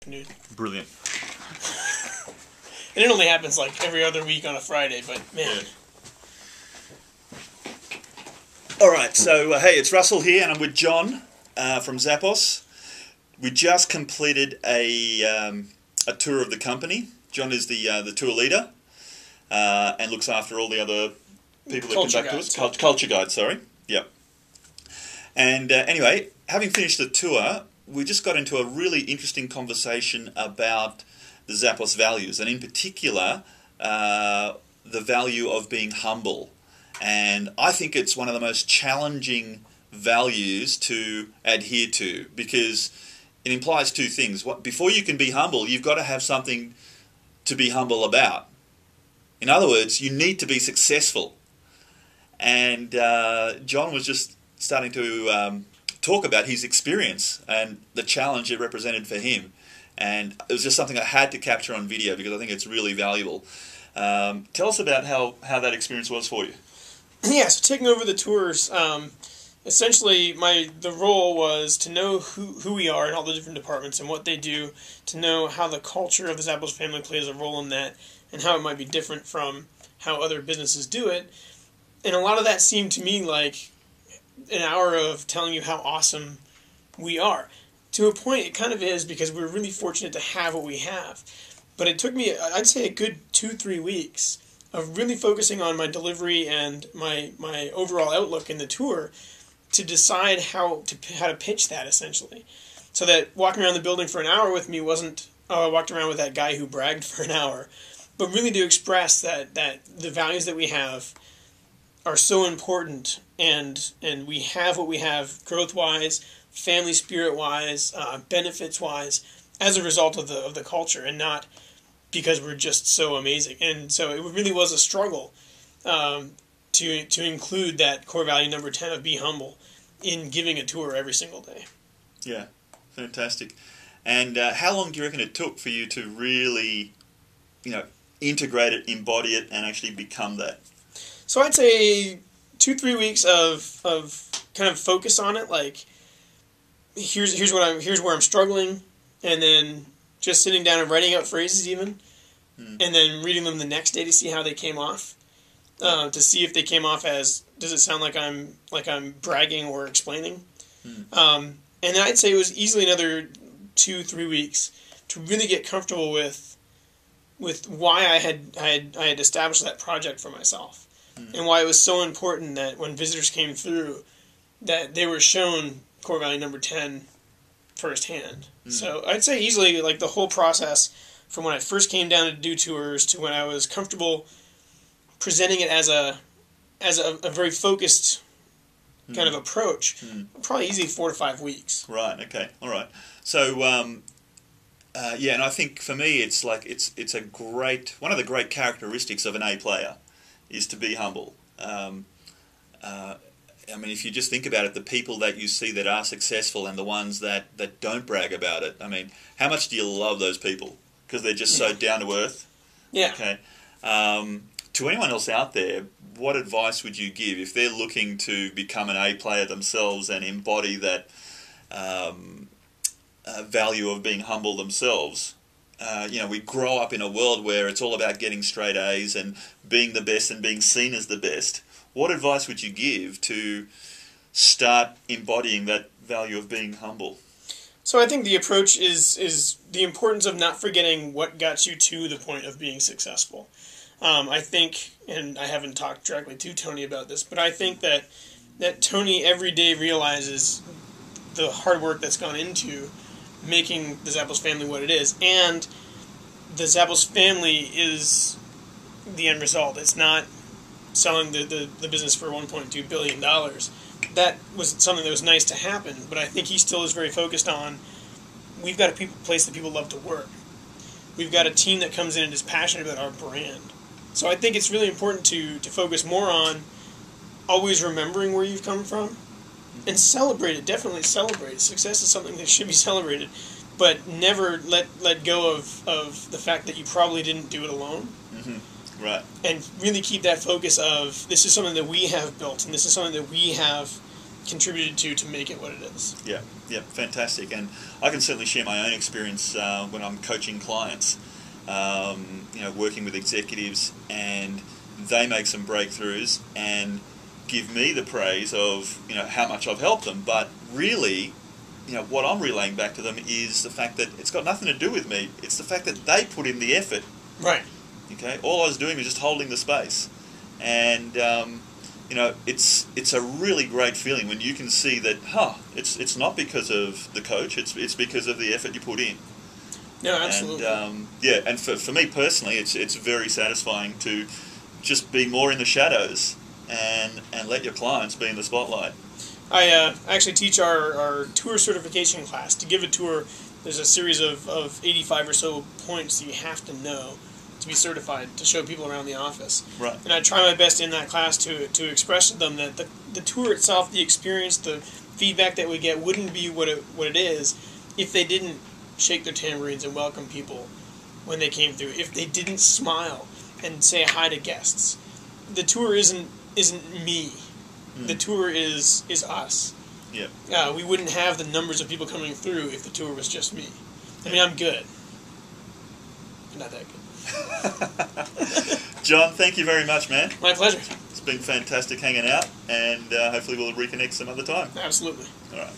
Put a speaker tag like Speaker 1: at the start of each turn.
Speaker 1: afternoon.
Speaker 2: Brilliant.
Speaker 1: And it only happens like every other week on a Friday, but man.
Speaker 2: Yeah. All right, so hey, it's Russell here, and I'm with John from Zappos. We just completed a tour of the company. John is the tour leader and looks after all the other people that conduct tours. Culture guide, sorry. Yep. And anyway, having finished the tour, we just got into a really interesting conversation about the Zappos values, and in particular, the value of being humble. And I think it's one of the most challenging values to adhere to, because it implies two things. Before you can be humble, you've got to have something to be humble about. In other words, you need to be successful. And John was just starting to talk about his experience and the challenge it represented for him. And it was just something I had to capture on video because I think it's really valuable. Tell us about how that experience was for you.
Speaker 1: Yeah, so taking over the tours, essentially the role was to know who we are in all the different departments and what they do, to know how the culture of the Zappos family plays a role in that, and how it might be different from how other businesses do it. And a lot of that seemed to me like an hour of telling you how awesome we are. To a point, it kind of is, because we're really fortunate to have what we have. But it took me, I'd say, a good 2-3 weeks of really focusing on my delivery and my overall outlook in the tour to decide how to pitch that, essentially. So that walking around the building for an hour with me wasn't, oh, I walked around with that guy who bragged for an hour, but really to express that the values that we have are so important, and we have what we have growth-wise, family spirit-wise, benefits-wise, as a result of the culture, and not because we're just so amazing. And so it really was a struggle to include that core value number 10 of be humble in giving a tour every single day.
Speaker 2: Yeah, fantastic. And how long do you reckon it took for you to really, integrate it, embody it, and actually become that?
Speaker 1: So I'd say 2-3 weeks of kind of focus on it, like here's where I'm struggling, and then just sitting down and writing out phrases even, and then reading them the next day to see how they came off, to see if they came off as, does it sound like I'm bragging or explaining, and then I'd say it was easily another 2-3 weeks to really get comfortable with why I had established that project for myself, and why it was so important that when visitors came through, that they were shown core value number 10 firsthand. So I'd say easily, like, the whole process from when I first came down to do tours to when I was comfortable presenting it as a very focused kind of approach, probably easily 4 to 5 weeks.
Speaker 2: Right. Okay. All right. So yeah, and I think for me, it's like it's one of the great characteristics of an A player is to be humble. I mean, if you just think about it, the people that you see that are successful and the ones that don't brag about it, I mean, how much do you love those people? Because they're just so down to earth.
Speaker 1: Yeah.
Speaker 2: Okay. To anyone else out there, what advice would you give if they're looking to become an A player themselves and embody that value of being humble themselves? We grow up in a world where it's all about getting straight A's and being the best and being seen as the best. What advice would you give to start embodying that value of being humble?
Speaker 1: So I think the approach is the importance of not forgetting what got you to the point of being successful. I think, and I haven't talked directly to Tony about this, but I think that Tony every day realizes the hard work that's gone into making the Zappos family what it is, and the Zappos family is the end result. It's not selling the business for $1.2 billion. That was something that was nice to happen, but I think he still is very focused on, we've got a place that people love to work. We've got a team that comes in and is passionate about our brand. So I think it's really important to focus more on always remembering where you've come from and celebrate it. Definitely celebrate it. Success is something that should be celebrated, but never let go of the fact that you probably didn't do it alone.
Speaker 2: Right.
Speaker 1: And really keep that focus of, this is something that we have built, and this is something that we have contributed to make it what it is.
Speaker 2: Yeah, yeah, fantastic. And I can certainly share my own experience when I'm coaching clients, working with executives, and they make some breakthroughs and give me the praise of, how much I've helped them. But really, what I'm relaying back to them is the fact that it's got nothing to do with me. It's the fact that they put in the effort.
Speaker 1: Right.
Speaker 2: Okay. All I was doing was just holding the space, and it's a really great feeling when you can see that, it's not because of the coach. It's because of the effort you put in.
Speaker 1: No, absolutely.
Speaker 2: And and for me personally, it's very satisfying to just be more in the shadows and let your clients be in the spotlight.
Speaker 1: I actually teach our tour certification class. To give a tour, there's a series of 85 or so points that you have to know to be certified to show people around the office.
Speaker 2: Right.
Speaker 1: And I try my best in that class to express to them that the tour itself, the experience, the feedback that we get wouldn't be what it is if they didn't shake their tambourines and welcome people when they came through, if they didn't smile and say hi to guests. The tour isn't me. The tour is us.
Speaker 2: Yeah.
Speaker 1: We wouldn't have the numbers of people coming through if the tour was just me. I mean, I'm good, but not that good.
Speaker 2: John, thank you very much, man.
Speaker 1: My pleasure.
Speaker 2: It's been fantastic hanging out, and hopefully we'll reconnect some other time.
Speaker 1: Absolutely.
Speaker 2: All right.